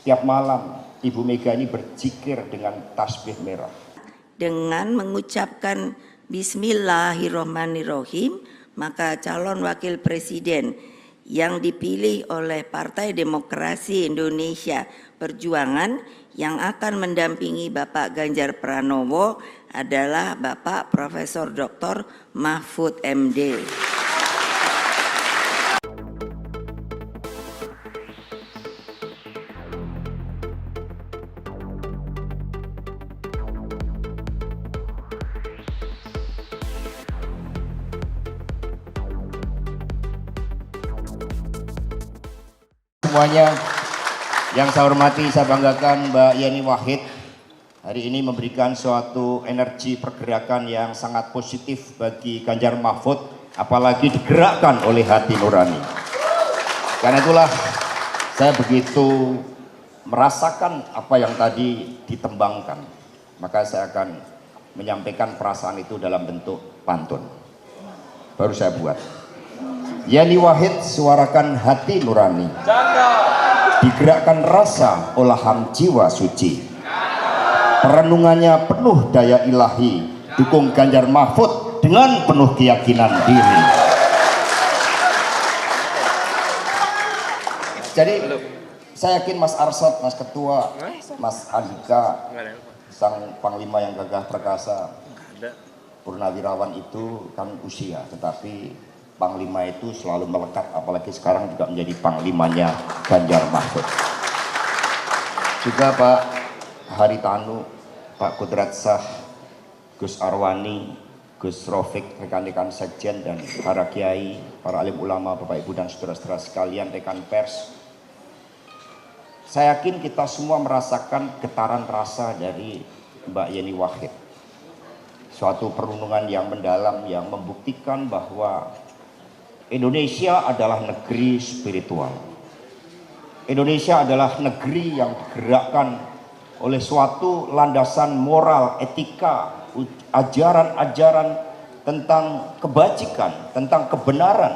Setiap malam Ibu Mega ini berzikir dengan tasbih merah. Dengan mengucapkan Bismillahirrohmanirrohim, maka calon wakil presiden yang dipilih oleh Partai Demokrasi Indonesia Perjuangan yang akan mendampingi Bapak Ganjar Pranowo adalah Bapak Profesor Dr. Mahfud MD. Semuanya yang saya hormati, saya banggakan Mbak Yeni Wahid hari ini memberikan suatu energi pergerakan yang sangat positif bagi Ganjar Mahfud, apalagi digerakkan oleh hati nurani. Karena itulah saya begitu merasakan apa yang tadi ditembangkan, maka saya akan menyampaikan perasaan itu dalam bentuk pantun. Baru saya buat. Yeni Wahid suarakan hati nurani, digerakkan rasa olahan jiwa suci, perenungannya penuh daya ilahi, dukung Ganjar Mahfud dengan penuh keyakinan diri. Jadi saya yakin Mas Arsad, Mas Ketua, Mas Andika, sang Panglima yang gagah perkasa, purnawirawan itu kan usia, tetapi Panglima itu selalu melekat, apalagi sekarang juga menjadi Panglimanya Ganjar Mahfud. Juga Pak Haritanu, Pak Kudratsah, Gus Arwani, Gus Rofik, rekan-rekan sekjen dan para kiai, para alim ulama, Bapak Ibu dan saudara-saudara sekalian, rekan pers. Saya yakin kita semua merasakan getaran rasa dari Mbak Yeni Wahid. Suatu perenungan yang mendalam yang membuktikan bahwa Indonesia adalah negeri spiritual. Indonesia adalah negeri yang digerakkan oleh suatu landasan moral, etika, ajaran-ajaran tentang kebajikan, tentang kebenaran,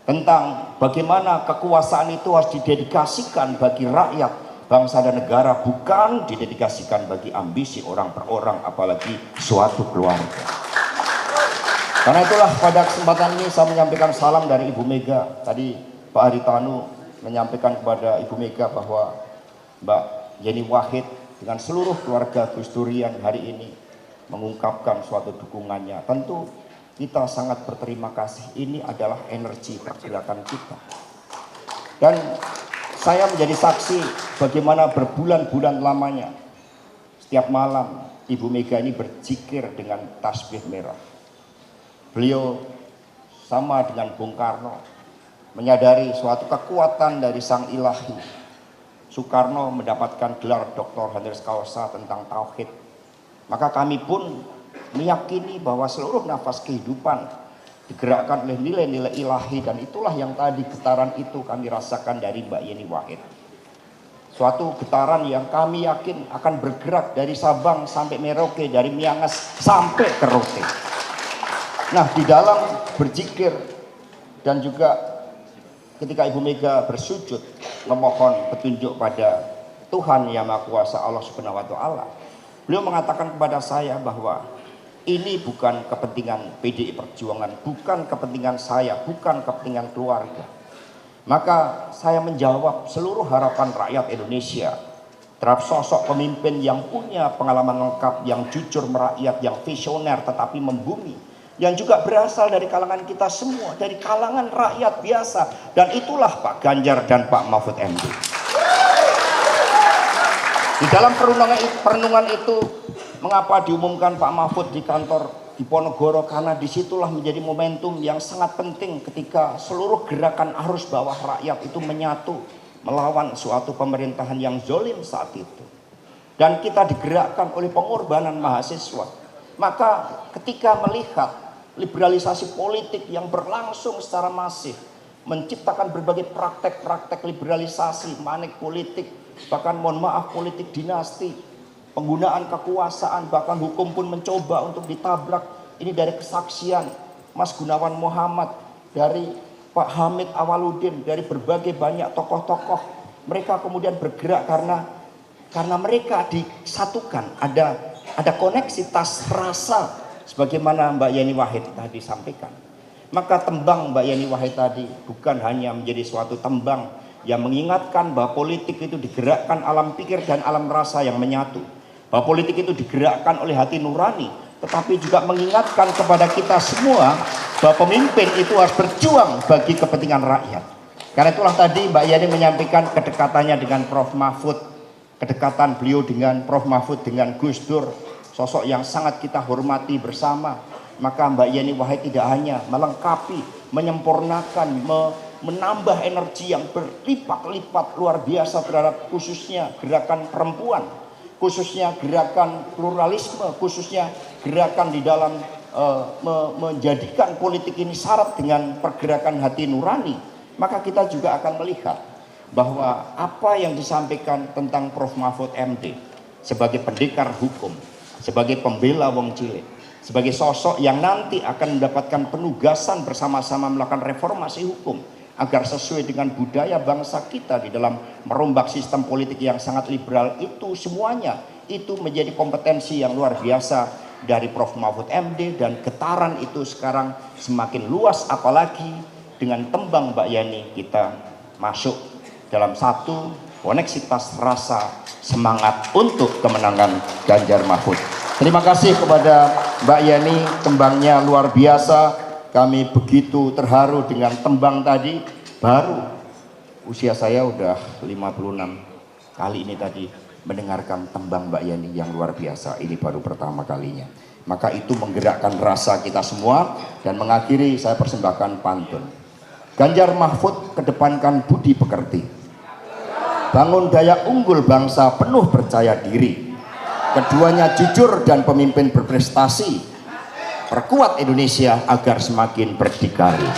tentang bagaimana kekuasaan itu harus didedikasikan bagi rakyat, bangsa dan negara, bukan didedikasikan bagi ambisi orang per orang, apalagi suatu keluarga. Karena itulah pada kesempatan ini saya menyampaikan salam dari Ibu Mega. Tadi Pak Haritanu menyampaikan kepada Ibu Mega bahwa Mbak Yeni Wahid dengan seluruh keluarga Gus Durian hari ini mengungkapkan suatu dukungannya. Tentu kita sangat berterima kasih, ini adalah energi pergerakan kita. Dan saya menjadi saksi bagaimana berbulan-bulan lamanya setiap malam Ibu Mega ini berzikir dengan tasbih merah. Beliau sama dengan Bung Karno menyadari suatu kekuatan dari sang ilahi. Soekarno mendapatkan gelar Dr. Honoris Causa tentang tauhid. Maka kami pun meyakini bahwa seluruh nafas kehidupan digerakkan oleh nilai-nilai ilahi, dan itulah yang tadi getaran itu kami rasakan dari Mbak Yeni Wahid. Suatu getaran yang kami yakin akan bergerak dari Sabang sampai Merauke, dari Miangas sampai ke Rote. Nah, di dalam berzikir dan juga ketika Ibu Mega bersujud memohon petunjuk pada Tuhan Yang Maha Kuasa Allah Subhanahu wa Ta'ala, beliau mengatakan kepada saya bahwa ini bukan kepentingan PDI Perjuangan, bukan kepentingan saya, bukan kepentingan keluarga. Maka saya menjawab seluruh harapan rakyat Indonesia terhadap sosok pemimpin yang punya pengalaman lengkap, yang jujur merakyat, yang visioner tetapi membumi, yang juga berasal dari kalangan kita semua, dari kalangan rakyat biasa. Dan itulah Pak Ganjar dan Pak Mahfud MD. Di dalam perenungan itu, mengapa diumumkan Pak Mahfud di kantor di Ponorogo? Karena disitulah menjadi momentum yang sangat penting ketika seluruh gerakan arus bawah rakyat itu menyatu melawan suatu pemerintahan yang zolim saat itu. Dan kita digerakkan oleh pengorbanan mahasiswa. Maka ketika melihat liberalisasi politik yang berlangsung secara masif, menciptakan berbagai praktek-praktek liberalisasi, manik politik, bahkan mohon maaf politik dinasti, penggunaan kekuasaan, bahkan hukum pun mencoba untuk ditabrak. Ini dari kesaksian Mas Gunawan Muhammad, dari Pak Hamid Awaludin, dari berbagai banyak tokoh-tokoh Mereka kemudian bergerak karena mereka disatukan, ada koneksitas rasa sebagaimana Mbak Yeni Wahid tadi sampaikan. Maka tembang Mbak Yeni Wahid tadi bukan hanya menjadi suatu tembang yang mengingatkan bahwa politik itu digerakkan alam pikir dan alam rasa yang menyatu. Bahwa politik itu digerakkan oleh hati nurani, tetapi juga mengingatkan kepada kita semua bahwa pemimpin itu harus berjuang bagi kepentingan rakyat. Karena itulah tadi Mbak Yeni menyampaikan kedekatannya dengan Prof. Mahfud, kedekatan beliau dengan Prof. Mahfud dengan Gus Dur, sosok yang sangat kita hormati bersama. Maka Mbak Yeni Wahid tidak hanya melengkapi, menyempurnakan, menambah energi yang berlipat-lipat luar biasa terhadap khususnya gerakan perempuan, khususnya gerakan pluralisme, khususnya gerakan di dalam menjadikan politik ini syarat dengan pergerakan hati nurani. Maka kita juga akan melihat bahwa apa yang disampaikan tentang Prof. Mahfud MD sebagai pendekar hukum, sebagai pembela wong cilik, sebagai sosok yang nanti akan mendapatkan penugasan bersama-sama melakukan reformasi hukum agar sesuai dengan budaya bangsa kita di dalam merombak sistem politik yang sangat liberal, itu semuanya itu menjadi kompetensi yang luar biasa dari Prof. Mahfud MD, dan getaran itu sekarang semakin luas, apalagi dengan tembang Mbak Yeni kita masuk dalam satu koneksitas rasa semangat untuk kemenangan Ganjar Mahfud. Terima kasih kepada Mbak Yeni, tembangnya luar biasa. Kami begitu terharu dengan tembang tadi. Baru usia saya udah 56 kali ini tadi mendengarkan tembang Mbak Yeni yang luar biasa. Ini baru pertama kalinya. Maka itu menggerakkan rasa kita semua, dan mengakhiri saya persembahkan pantun. Ganjar Mahfud kedepankan budi pekerti, bangun daya unggul bangsa penuh percaya diri. Keduanya jujur dan pemimpin berprestasi, perkuat Indonesia agar semakin berdikari.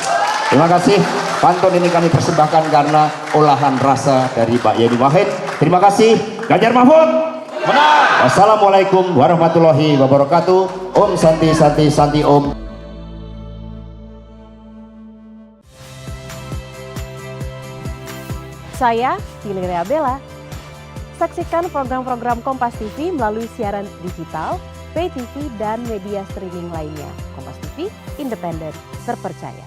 Terima kasih. Pantun ini kami persembahkan karena olahan rasa dari Pak Yeni Wahid. Terima kasih. Ganjar Mahfud menang. Wassalamualaikum warahmatullahi wabarakatuh. Om Santi Santi Santi Om. Saya Valeria Bella. Saksikan program-program Kompas TV melalui siaran digital, pay TV, dan media streaming lainnya. Kompas TV, independen, terpercaya.